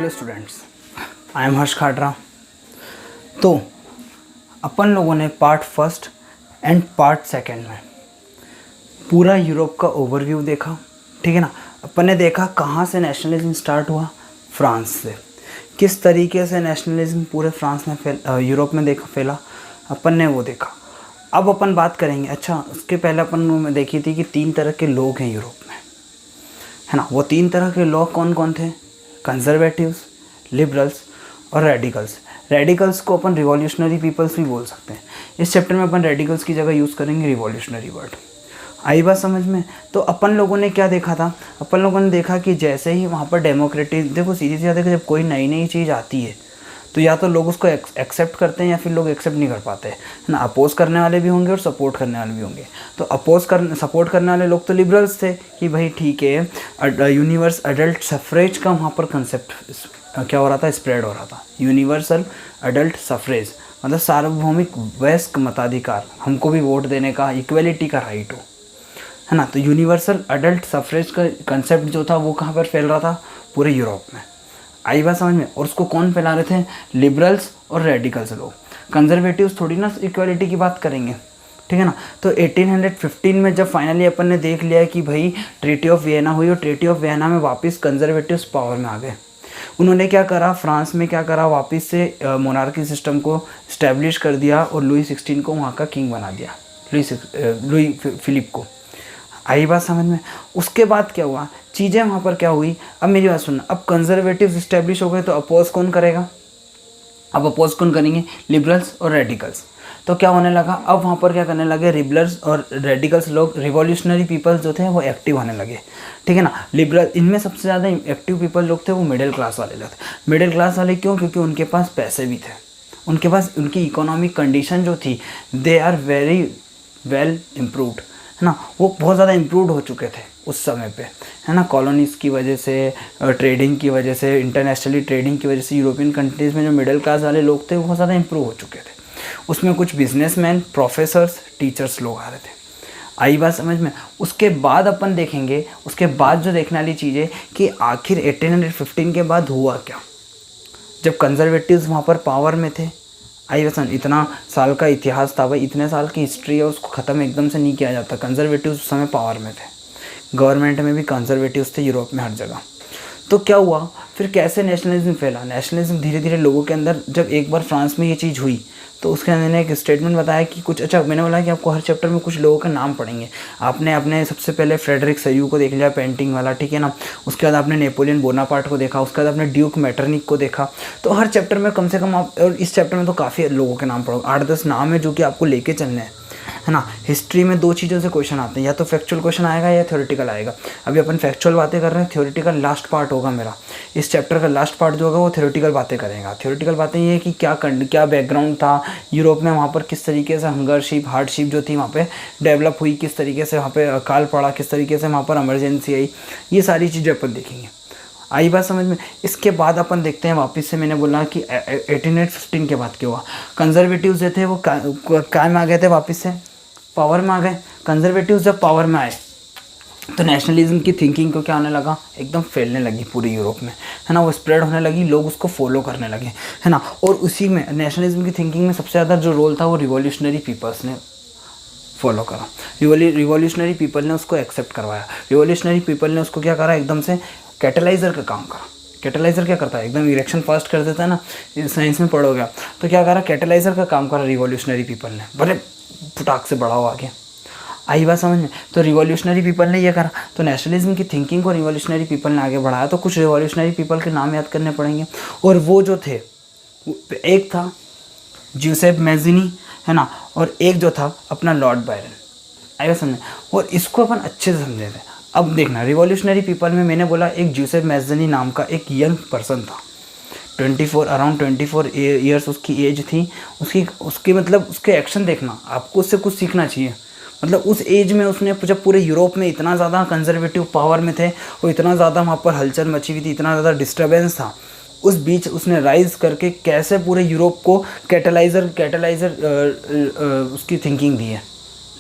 Hello students, I am हर्ष खाटरा। तो अपन लोगों ने part first and part second में पूरा यूरोप का ओवरव्यू देखा, ठीक है ना। अपन ने देखा कहाँ से नेशनलिज्म स्टार्ट हुआ, फ्रांस से। किस तरीके से नेशनलिज्म पूरे फ्रांस में यूरोप में फैला, अपन ने वो देखा। अब अपन बात करेंगे, अच्छा उसके पहले अपन ने देखी थी कि 3 तरह के लोग हैं यूरोप में, है ना। वो 3 तरह के लोग कौन कौन थे? कंजर्वेटिव्स, लिबरल्स और रेडिकल्स। रेडिकल्स को अपन रिवॉल्यूशनरी पीपल्स भी बोल सकते हैं। इस चैप्टर में अपन रेडिकल्स की जगह यूज़ करेंगे रिवॉल्यूशनरी वर्ड। आई बात समझ में? तो अपन लोगों ने क्या देखा था? अपन लोगों ने देखा कि जैसे ही वहाँ पर डेमोक्रेटिक, देखो सीधी सी बात है कि जब कोई नई नई चीज़ आती है तो या तो लोग उसको एक्सेप्ट करते हैं या फिर लोग एक्सेप्ट नहीं कर पाते हैं, है ना। अपोज करने वाले भी होंगे और सपोर्ट करने वाले भी होंगे। तो सपोर्ट करने वाले लोग तो लिबरल्स थे कि भाई ठीक है, यूनिवर्स अडल्ट सफरेज का वहाँ पर कंसेप्ट क्या हो रहा था, स्प्रेड हो रहा था। यूनिवर्सल अडल्ट सफरेज मतलब सार्वभौमिक वयस्क मताधिकार, हमको भी वोट देने का, इक्वलिटी का राइट हो, है ना। तो यूनिवर्सल अडल्ट सफरेज का कंसेप्ट जो था वो कहाँ पर फैल रहा था? पूरे यूरोप में। आई बात समझ में? और उसको कौन फैला रहे थे? लिबरल्स और रेडिकल्स लोग। कंजर्वेटिव्स थोड़ी ना इक्वालिटी की बात करेंगे, ठीक है ना। तो 1815 में जब फाइनली अपन ने देख लिया कि भाई ट्रीटी ऑफ वियना हुई और ट्रीटी ऑफ वियना में वापस कंजर्वेटिव्स पावर में आ गए। उन्होंने क्या करा, फ्रांस में क्या करा, वापस से मोनार्की सिस्टम को इस्टेब्लिश कर दिया और लुई 16 को वहाँ का किंग बना दिया, लुई फिलिप को। आई बात समझ में? उसके बाद क्या हुआ, चीज़ें वहाँ पर क्या हुई? अब मेरी बात सुनना, अब कंजर्वेटिव्स इस्टेब्लिश हो गए तो अपोज कौन करेगा? अब अपोज कौन करेंगे? लिबरल्स और रेडिकल्स। तो क्या होने लगा, अब वहाँ पर क्या करने लगे, लिबरल्स और रेडिकल्स लोग, रिवॉल्यूशनरी पीपल्स जो थे वो एक्टिव होने लगे, ठीक है ना। लिबरल, इनमें सबसे ज़्यादा एक्टिव पीपल लोग थे वो मिडिल क्लास वाले लोग थे। मिडिल क्लास वाले क्यों? क्योंकि उनके पास पैसे भी थे, उनके पास उनकी इकोनॉमिक कंडीशन जो थी, they are very well improved, है ना। वो बहुत ज़्यादा इम्प्रूव हो चुके थे उस समय पे, है ना। कॉलोनीज़ की वजह से, ट्रेडिंग की वजह से, इंटरनेशनली ट्रेडिंग की वजह से यूरोपियन कंट्रीज़ में जो मिडिल क्लास वाले लोग थे वो बहुत ज़्यादा इम्प्रूव हो चुके थे। उसमें कुछ बिजनेसमैन, प्रोफेसर्स, टीचर्स लोग आ रहे थे। आई बात समझ में? उसके बाद अपन देखेंगे, उसके बाद जो देखने वाली चीज़ है कि आखिर 1815 के बाद हुआ क्या, जब कंजर्वेटिव्स वहाँ पर पावर में थे। आई वसन, इतना साल का इतिहास था भाई, इतने साल की हिस्ट्री है, उसको ख़त्म एकदम से नहीं किया जाता। कंजर्वेटिव्स उस समय पावर में थे, गवर्नमेंट में भी कंजर्वेटिव्स थे यूरोप में हर जगह। तो क्या हुआ फिर, कैसे नेशनलिज्म फैला? नेशनलिज्म धीरे धीरे लोगों के अंदर, जब एक बार फ्रांस में ये चीज़ हुई तो उसके अंदर ने एक स्टेटमेंट बताया कि कुछ, अच्छा मैंने बोला कि आपको हर चैप्टर में कुछ लोगों के नाम पढ़ेंगे। आपने अपने सबसे पहले फ्रेडरिक सयू को देख लिया, पेंटिंग वाला, ठीक है ना। उसके बाद आपने नेपोलियन बोनापार्ट को देखा, उसके बाद आपने ड्यूक मैटरनिक को देखा। तो हर चैप्टर में कम से कम आप, और इस चैप्टर में तो काफ़ी लोगों के नाम पढ़ोगे, 8-10 नाम है जो कि आपको लेके चलने हैं, है ना। हिस्ट्री में 2 चीज़ों से क्वेश्चन आते हैं, या तो फैक्चुअल क्वेश्चन आएगा या थ्योरेटिकल आएगा। अभी अपन फैक्चुअल बातें कर रहे हैं, थ्योरेटिकल लास्ट पार्ट होगा मेरा। इस चैप्टर का लास्ट पार्ट जो होगा वो थ्योरेटिकल बातें करेगा। थ्योरेटिकल बातें ये है कि क्या बैकग्राउंड था यूरोप में, वहाँ पर किस तरीके से हंगरशिप, हार्डशिप जो थी वहाँ पे डेवलप हुई, किस तरीके से वहाँ पे अकाल पड़ा, किस तरीके से वहाँ पर इमरजेंसी आई, ये सारी चीज़ें अपन देखेंगे। आई बात समझ में? इसके बाद अपन देखते हैं वापस से, मैंने बोला कि 1815 के बाद क्या हुआ। कंजर्वेटिव्स जो थे वो काय में आ गए थे, वापस से पावर में आ गए। कंजर्वेटिव्स जब पावर में आए तो नेशनलिज्म की थिंकिंग को क्या होने लगा, एकदम फैलने लगी पूरे यूरोप में, है ना। वो स्प्रेड होने लगी, लोग उसको फॉलो करने लगे, है ना। और उसी में नेशनलिज्म की थिंकिंग में सबसे ज़्यादा जो रोल था वो रिवॉल्यूशनरी पीपल्स ने फॉलो करा। रिवॉल्यूशनरी पीपल ने उसको एक्सेप्ट करवाया। रिवॉल्यूशनरी पीपल ने उसको क्या करा, एकदम से कैटलाइज़र का काम करा। कैटलाइज़र क्या करता है, एकदम इरेक्शन फास्ट कर देता है ना, साइंस में पढ़ोगे आप। तो क्या करा, कैटलाइज़र का काम करा रिवॉल्यूशनरी पीपल ने, भले फटाक से बढ़ाओ आगे। आई बात समझ में? तो रिवॉल्यूशनरी पीपल ने ये करा, तो नेशनलिज्म की थिंकिंग को रिवॉल्यूशनरी पीपल ने आगे बढ़ाया। तो कुछ रिवॉल्यूशनरी पीपल के नाम याद करने पड़ेंगे, और वो जो थे, एक था ज्यूसेप मैज़िनी, है ना, और एक जो था अपना लॉर्ड बायरन। आई बात समझ में? और इसको अपन अच्छे से समझे थे। अब देखना, रिवॉल्यूशनरी पीपल में मैंने बोला एक ज्यूसेप मैज़िनी नाम का एक यंग पर्सन था, अराउंड 24 ईयर्स उसकी एज थी। उसकी मतलब उसके एक्शन देखना, आपको उससे कुछ सीखना चाहिए। मतलब उस एज में उसने, जब पूरे यूरोप में इतना ज़्यादा कंजर्वेटिव पावर में थे और इतना ज़्यादा वहाँ पर हलचल मची हुई थी, इतना ज़्यादा डिस्टर्बेंस था, उस बीच उसने राइज करके कैसे पूरे यूरोप को कैटलाइज़र उसकी थिंकिंग दी है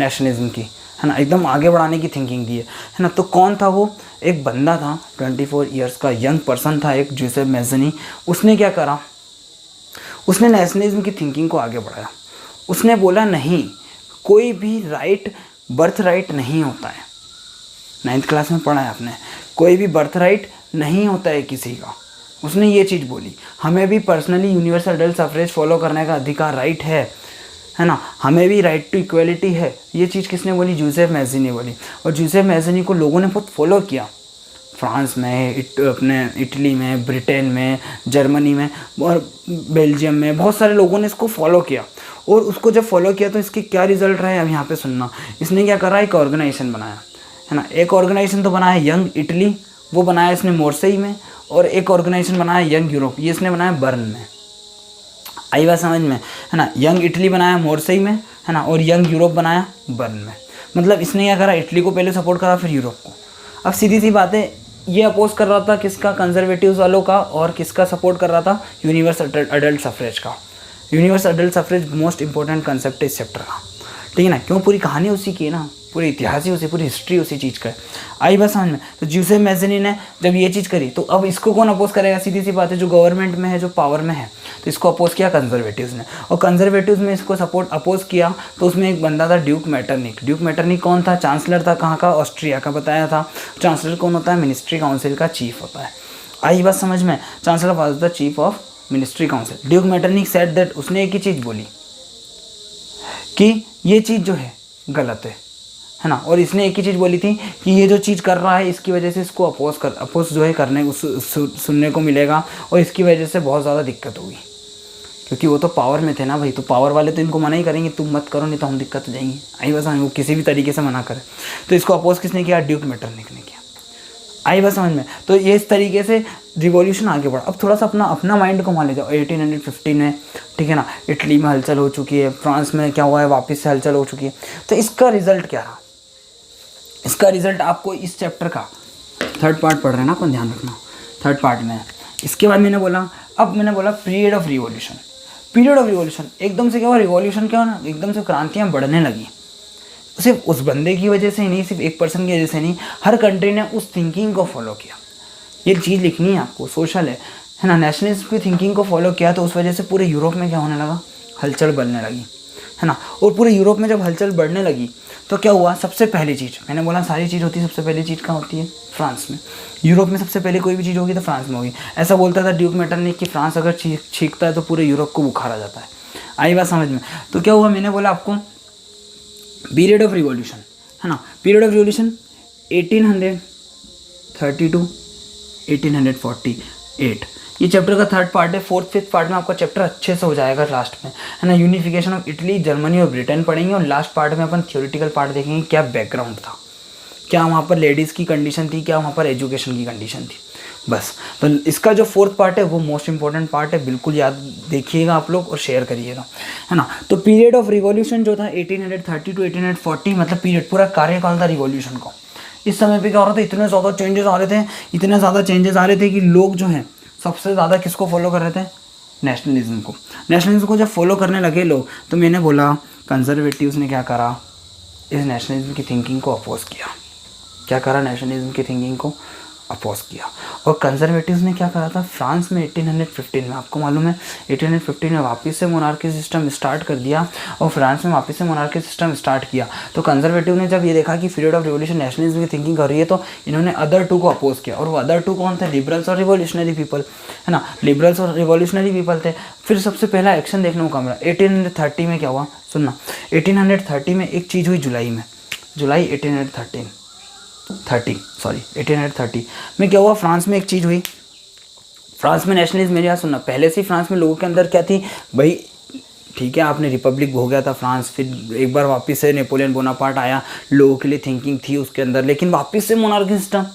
नेशनलिज्म की। है ना, एकदम आगे बढ़ाने की थिंकिंग दी है ना। तो कौन था वो? एक बंदा था 24 ईयर्स का यंग पर्सन था, एक जोसेफ मैज़नी। उसने क्या करा, उसने नेशनलिज्म की थिंकिंग को आगे बढ़ाया। उसने बोला नहीं, कोई भी राइट बर्थ राइट नहीं होता है। 9th क्लास में पढ़ा है आपने, कोई भी बर्थ राइट नहीं होता है किसी का। उसने ये चीज़ बोली, हमें भी personally universal adult suffrage follow करने का अधिकार राइट है ना, हमें भी राइट टू इक्वलिटी है। ये चीज़ किसने बोली? जोसेफ मैज़नी ने बोली। और जोसेफ मैज़नी को लोगों ने बहुत फॉलो किया, फ्रांस में, अपने इटली में, ब्रिटेन में, जर्मनी में और बेल्जियम में बहुत सारे लोगों ने इसको फॉलो किया। और उसको जब फॉलो किया तो इसके क्या रिजल्ट रहे, अब यहाँ पे सुनना। इसने क्या करा, एक ऑर्गेनाइजेशन बनाया, है ना। एक ऑर्गेनाइजेशन तो बनाया यंग इटली, वो बनाया इसने मोर्सेई में। और एक ऑर्गेनाइजेशन बनाया यंग यूरोप, ये इसने बनाया बर्न में। आई बात समझ में, है ना। यंग इटली बनाया मोर्सेई में, है ना, और यंग यूरोप बनाया बर्न में। मतलब इसने क्या करा, इटली को पहले सपोर्ट करा, फिर यूरोप को। अब सीधी सी बात है, ये अपोज कर रहा था किसका? कंजर्वेटिव्स वालों का। और किसका सपोर्ट कर रहा था? यूनिवर्सल अडल्ट सफरेज का। Universal adult suffrage most important concept है इस चैप्टर का, ठीक है ना। क्यों? पूरी कहानी उसी की है ना, पूरी इतिहास ही उसी, पूरी हिस्ट्री उसी चीज़ का है। आई बात समझ में। तो जोसेफ मैज़नी ने जब ये चीज़ करी तो अब इसको कौन अपोज करेगा? सीधी सी बात है, जो गवर्नमेंट में है, जो पावर में है। तो इसको अपोज किया कंजर्वेटिव्स ने। और कंजर्वेटिव्स में इसको सपोर्ट अपोज किया तो उसमें एक बंदा था ड्यूक मैटरनिक। ड्यूक मैटरनिक कौन था? चांसलर था, कहाँ का? ऑस्ट्रिया का, बताया था। चांसलर कौन होता है? मिनिस्ट्री काउंसिल का चीफ होता है। आई बात समझ में। Chancellor was the chief of ministry council. Duke Metternich said that, उसने एक ही चीज़ बोली कि ये चीज़ जो है गलत है ना। और इसने एक ही चीज़ बोली थी कि ये जो चीज़ कर रहा है इसकी वजह से इसको अपोज जो है करने को सुनने को मिलेगा और इसकी वजह से बहुत ज़्यादा दिक्कत होगी, क्योंकि वो तो पावर में थे ना भाई। तो पावर वाले तो इनको मना ही करेंगे, तुम मत करो नहीं तो हम दिक्कत हो जाएंगी। आई बस वो किसी भी तरीके से मना करे। तो इसको अपोज किसने किया? ड्यूक मैटरनिक ने किया। आई बस समझ में। तो ये इस तरीके से रिवॉल्यूशन आगे बढ़ा। अब थोड़ा सा अपना माइंड को मान ले जाओ। 1815 में, ठीक है ना, इटली में हलचल हो चुकी है, फ्रांस में क्या हुआ है, वापस से हलचल हो चुकी है। तो इसका रिजल्ट क्या रहा? इसका रिजल्ट आपको इस चैप्टर का 3rd पार्ट पढ़ रहे हैं ना अपन, ध्यान रखना 3rd पार्ट में। इसके बाद मैंने बोला period of revolution. Period of revolution एकदम से क्या हुआ? रिवॉल्यूशन क्या हुआ ना, एकदम से क्रांतियाँ बढ़ने लगी। सिर्फ उस बंदे की वजह से ही नहीं, सिर्फ एक पर्सन की वजह से नहीं, हर कंट्री ने उस थिंकिंग को फॉलो किया। ये चीज़ लिखनी है आपको, सोशल है ना। नेशनलिस्ट की थिंकिंग को फॉलो किया तो उस वजह से पूरे यूरोप में क्या होने लगा? हलचल बढ़ने लगी, है ना। और पूरे यूरोप में जब हलचल बढ़ने लगी तो क्या हुआ? सबसे पहली चीज़, मैंने बोला सारी चीज़ होती है, सबसे पहली चीज़ कहाँ होती है? फ्रांस में। यूरोप में सबसे पहले कोई भी चीज़ होगी तो फ्रांस में होगी। ऐसा बोलता था ड्यूक मैटरनिक कि फ्रांस अगर छींकता है तो पूरे यूरोप को बुखार आ जाता है। आई बात समझ में। तो क्या हुआ? मैंने बोला आपको पीरियड ऑफ रिवॉल्यूशन, है ना। Period of revolution 1830 to 1848। ये चैप्टर का 3rd पार्ट है। 4th 5th पार्ट में आपका चैप्टर अच्छे से हो जाएगा लास्ट में, है ना। यूनिफिकेशन ऑफ इटली, जर्मनी और ब्रिटेन पढ़ेंगे। और लास्ट पार्ट में अपन थ्योरेटिकल पार्ट देखेंगे, क्या बैकग्राउंड था, क्या वहाँ पर लेडीज़ की कंडीशन थी, क्या वहाँ पर एजुकेशन की कंडीशन थी। बस। तो इसका जो 4th पार्ट है वो मोस्ट इंपॉर्टेंट पार्ट है, बिल्कुल याद देखिएगा आप लोग और शेयर करिएगा, है ना। तो पीरियड ऑफ रिवॉल्यूशन जो था 1830 to 1840, मतलब पीरियड, पूरा कार्यकाल था रिवॉल्यूशन का। इस समय पे क्या हो रहा था? इतने ज़्यादा चेंजेस आ रहे थे कि लोग जो हैं सबसे ज़्यादा किसको फॉलो कर रहे थे? नेशनलिज्म को। नेशनलिज्म को जब फॉलो करने लगे लोग, तो मैंने बोला कंजर्वेटिव्स ने क्या करा? इस नेशनलिज्म की थिंकिंग को अपोज किया। क्या करा? नेशनलिज्म की थिंकिंग को अपोज किया। और कंजर्वेटिव्स ने क्या करा था? फ्रांस में 1815 में, आपको मालूम है 1815 में वापस से मोनार्की सिस्टम स्टार्ट कर दिया और फ्रांस में वापस से मोनार्की सिस्टम स्टार्ट किया। तो कंजर्वेटिव ने जब ये देखा कि पीरियड ऑफ रिवॉल्यूशन नेशनलिज्म की थिंकिंग कर रही है तो इन्होंने अदर 2 को अपोज किया। और वो अदर 2 कौन थे? लिबरल्स और रिवॉल्यूशनरी पीपल, है ना। लिबरल्स और रिवॉल्यूशनरी पीपल थे। फिर सबसे पहला एक्शन देखने को मिला 1830 में। क्या हुआ? सुनना, 1830 में एक चीज़ हुई जुलाई 1830 में क्या हुआ? फ्रांस में एक चीज़ हुई। फ्रांस में नेशनलिज्म, मेरी बात सुनना, पहले से ही फ्रांस में लोगों के अंदर क्या थी भाई? ठीक है, आपने रिपब्लिक हो गया था फ्रांस, फिर एक बार वापस से नेपोलियन बोनापार्ट आया, लोगों के लिए थिंकिंग थी उसके अंदर, लेकिन वापस से मोनार्की सिस्टम।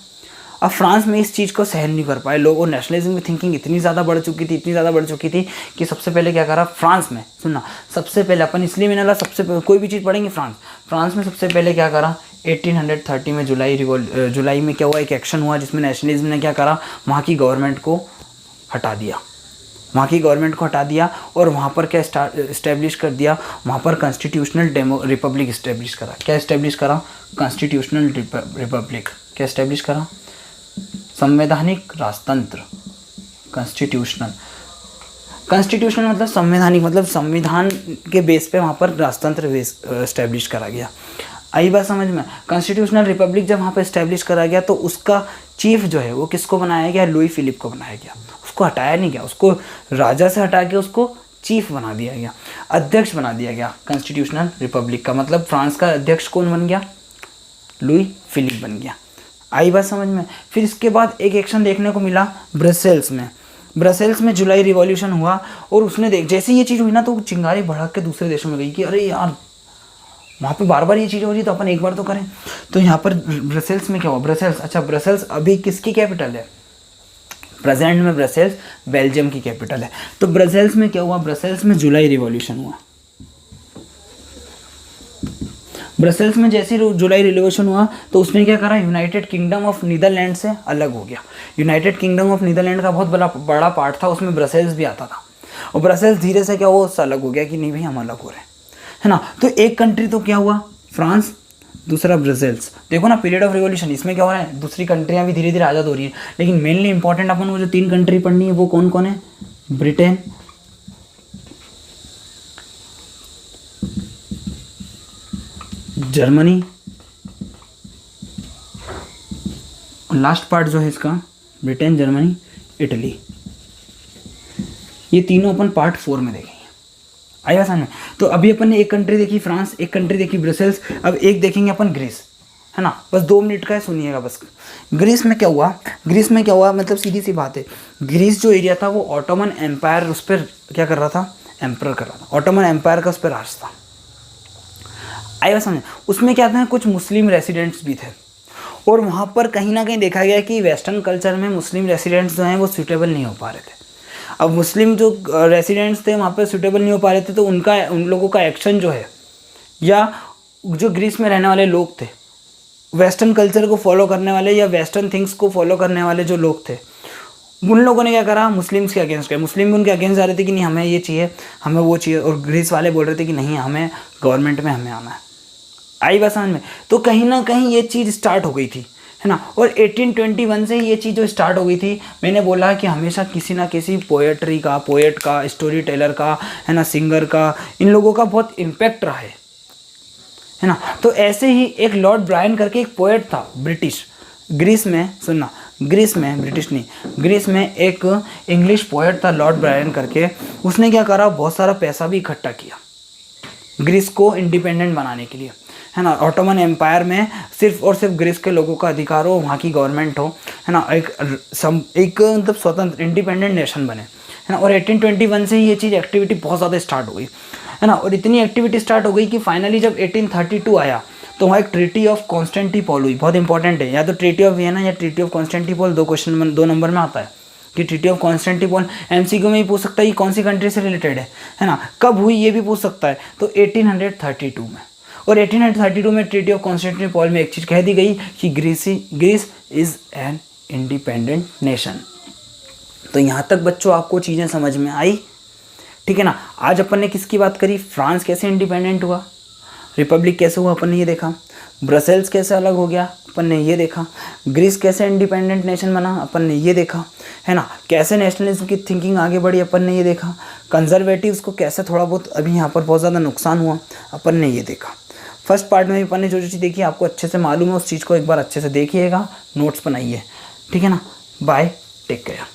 अब फ्रांस में इस चीज़ को सहन नहीं कर पाए लोग, और नेशनलिज्म की थिंकिंग इतनी ज़्यादा बढ़ चुकी थी कि सबसे पहले क्या करा फ्रांस में? सुनना, सबसे पहले अपन, इसलिए मैंने बोला सबसे पहले कोई भी चीज़ पढ़ेंगे फ्रांस में सबसे पहले क्या करा? 1830 में जुलाई में क्या हुआ? एक एक्शन हुआ जिसमें नेशनलिज्म ने क्या करा? वहाँ की गवर्नमेंट को हटा दिया। वहाँ की गवर्नमेंट को हटा दिया और वहाँ पर क्या इस्टेब्लिश कर दिया, वहाँ पर कॉन्स्टिट्यूशनल रिपब्लिक इस्टेब्लिश करा। क्या इस्टेब्लिश करा? Constitutional Republic. क्या इस्टेब्लिश करा? संवैधानिक राजतंत्र। कॉन्स्टिट्यूशनल मतलब संवैधानिक, मतलब संविधान के बेस पे वहाँ पर राजतंत्र इस्टेब्लिश करा गया। आई बात समझ में? कॉन्स्टिट्यूशनल रिपब्लिक जब वहाँ पर इस्टेब्लिश करा गया तो उसका चीफ जो है वो किसको बनाया गया? लुई फिलिप को बनाया गया। उसको हटाया नहीं गया, उसको राजा से हटा के उसको चीफ बना दिया गया, अध्यक्ष बना दिया गया कॉन्स्टिट्यूशनल रिपब्लिक का। मतलब फ्रांस का अध्यक्ष कौन बन गया? लुई फिलिप बन गया। आई बात समझ में? फिर इसके बाद एक एक्शन देखने को मिला ब्रसेल्स में। ब्रसेल्स में जुलाई रिवॉल्यूशन हुआ और उसने जैसे ये चीज़ हुई ना तो चिंगारी भड़क के दूसरे देशों में गई कि अरे यार वहाँ पे बार बार ये चीज़ हो रही है तो अपन एक बार तो करें। तो यहाँ पर ब्रसेल्स में क्या हुआ? ब्रसेल्स अभी किसकी कैपिटल है? प्रेजेंट में ब्रसेल्स बेल्जियम की कैपिटल है। तो ब्रसेल्स में क्या हुआ? ब्रसेल्स में जुलाई रिवॉल्यूशन हुआ। ब्रसेल्स में जैसे जुलाई रिवॉल्यूशन हुआ तो उसने क्या करा? यूनाइटेड किंगडम ऑफ नीदरलैंड से अलग हो गया। यूनाइटेड किंगडम ऑफ नीदरलैंड का बहुत बड़ा पार्ट था, उसमें ब्रसेल्स भी आता था। और ब्रसेल्स धीरे से क्या हुआ? उससे अलग हो गया कि नहीं भाई हम अलग हो रहे हैं, है ना। तो एक कंट्री तो क्या हुआ? फ्रांस, दूसरा ब्रसेल्स। देखो ना पीरियड ऑफ रिवॉल्यूशन, इसमें क्या हो रहा है? दूसरी कंट्रियां भी धीरे धीरे आज़ाद हो रही है, लेकिन मेनली इंपॉर्टेंट अपन को जो 3 कंट्री पढ़नी है वो कौन कौन है? ब्रिटेन, जर्मनी, लास्ट पार्ट जो है इसका ब्रिटेन, जर्मनी, इटली। ये तीनों अपन पार्ट 4 में देखेंगे। आया समझ में? तो अभी अपन ने एक कंट्री देखी फ्रांस, एक कंट्री देखी ब्रसेल्स, अब एक देखेंगे अपन ग्रीस, है ना। बस 2 मिनट का है, सुनिएगा बस। ग्रीस में क्या हुआ? मतलब सीधी सी बात है, ग्रीस जो एरिया था वो ऑटोमन एम्पायर उस पर क्या कर रहा था? एम्पर कर रहा था। ऑटोमन एम्पायर का उस पर राज था। आया समझ? उसमें क्या था? कुछ मुस्लिम रेसिडेंट्स भी थे और वहाँ पर कहीं ना कहीं देखा गया कि वेस्टर्न कल्चर में मुस्लिम रेसिडेंट्स जो हैं वो सूटेबल नहीं हो पा रहे थे। अब मुस्लिम जो रेसिडेंट्स थे वहाँ पे सूटेबल नहीं हो पा रहे थे तो उन लोगों का एक्शन जो है, या जो ग्रीस में रहने वाले लोग थे, वेस्टर्न कल्चर को फॉलो करने वाले या वेस्टर्न थिंग्स को फॉलो करने वाले जो लोग थे, उन लोगों ने क्या करा? मुस्लिम्स के अगेंस्ट गए। मुस्लिम भी उनके अगेंस्ट जा रहे थे कि नहीं हमें ये चाहिए, हमें वो चाहिए, और ग्रीस वाले बोल रहे थे कि नहीं हमें गवर्नमेंट में हमें आना है। आई बात समझ में? तो कहीं ना कहीं ये चीज़ स्टार्ट हो गई थी, है ना। और 1821 से ये चीज़ जो स्टार्ट हो गई थी, मैंने बोला कि हमेशा किसी ना किसी पोएट का, स्टोरी टेलर का, है ना, सिंगर का, इन लोगों का बहुत इम्पैक्ट रहा है ना। तो ऐसे ही एक लॉर्ड ब्रायन करके एक पोएट था ब्रिटिश, ग्रीस में, सुनना, ग्रीस में, ब्रिटिश नहीं, ग्रीस में एक इंग्लिश पोएट था लॉर्ड ब्रायन करके। उसने क्या करा? बहुत सारा पैसा भी इकट्ठा किया ग्रीस को इंडिपेंडेंट बनाने के लिए, है ना। ऑटोमन एम्पायर में सिर्फ और सिर्फ ग्रीस के लोगों का अधिकार हो, वहाँ की गवर्नमेंट हो, है ना, एक मतलब स्वतंत्र इंडिपेंडेंट नेशन बने, है ना। और 1821 से ही ये चीज़ एक्टिविटी बहुत ज़्यादा स्टार्ट हो गई, है ना। और इतनी एक्टिविटी स्टार्ट हो गई कि फाइनली जब 1832 आया तो वहाँ एक ट्रीटी ऑफ कॉन्स्टेंटिनोपल हुई। बहुत इंपॉर्टेंट है, या तो ट्रीटी ऑफ वियना या ट्रीटी ऑफ कॉन्स्टेंटिनोपल। 2 नंबर में आता है कि ट्रीटी ऑफ कॉन्स्टेंटिनोपल एमसीक्यू में ही पूछ सकता है कि कौन सी कंट्री से रिलेटेड है ना। कब हुई ये भी पूछ सकता है, तो 1832 में। और 1832 में ट्रीटी ऑफ कॉन्स्टेंटिनोपल में एक चीज़ कह दी गई कि Greece is an independent nation. तो यहाँ तक बच्चों आपको चीज़ें समझ में आई, ठीक है ना। आज अपन ने किसकी बात करी? फ्रांस कैसे इंडिपेंडेंट हुआ, रिपब्लिक कैसे हुआ अपन ने ये देखा, ब्रसेल्स कैसे अलग हो गया अपन ने ये देखा, ग्रीस कैसे इंडिपेंडेंट नेशन बना अपन ने ये देखा, है ना। कैसे नेशनलिज्म की थिंकिंग आगे बढ़ी अपन ने ये देखा, कंजर्वेटिव्स को कैसे थोड़ा बहुत अभी यहाँ पर बहुत ज़्यादा नुकसान हुआ अपन ने ये देखा। फर्स्ट पार्ट में भी अपन ने जो चीज़ देखी आपको अच्छे से मालूम है, उस चीज़ को एक बार अच्छे से देखिएगा, नोट्स बनाइए, ठीक है ना। Bye, take care.